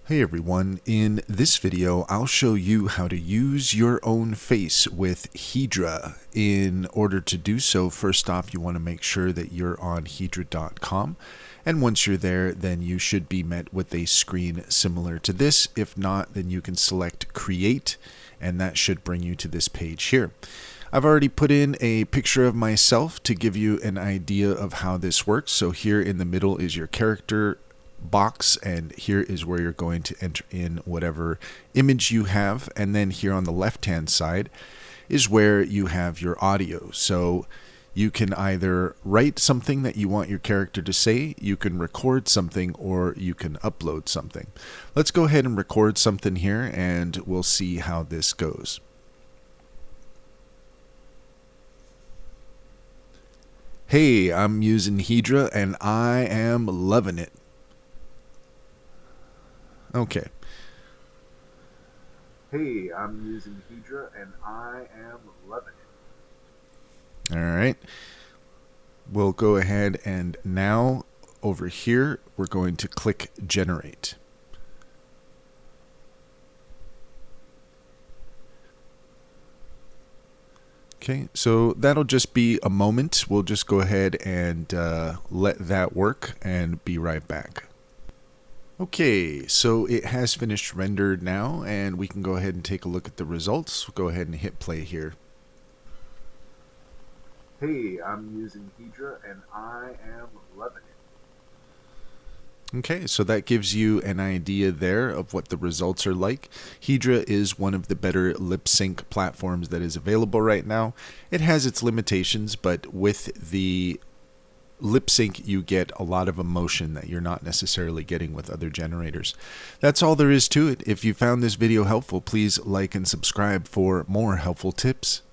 Hey everyone, in this video I'll show you how to use your own face with Hedra. In order to do so, first off you want to make sure that you're on hedra.com, and once you're there then you should be met with a screen similar to this. If not, then you can select create and that should bring you to this page here. I've already put in a picture of myself to give you an idea of how this works. So here in the middle is your character box, and here is where you're going to enter in whatever image you have, and then here on the left hand side is where you have your audio. So you can either write something that you want your character to say, you can record something, or you can upload something. Let's go ahead and record something here and we'll see how this goes. Hey, I'm using Hedra and I am loving it. Okay. Hey, I'm using Hedra and I am loving it. All right. We'll go ahead and now over here we're going to click generate. Okay, so that'll just be a moment. We'll just go ahead and let that work and be right back. Okay, so it has finished rendered now, and we can go ahead and take a look at the results. We'll go ahead and hit play here. Hey, I'm using Hedra and I am loving it. Okay, so that gives you an idea there of what the results are like. Hedra is one of the better lip sync platforms that is available right now. It has its limitations, but with the lip sync you get a lot of emotion that you're not necessarily getting with other generators. That's all there is to it. If you found this video helpful, please like and subscribe for more helpful tips.